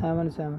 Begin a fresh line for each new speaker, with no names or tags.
77۔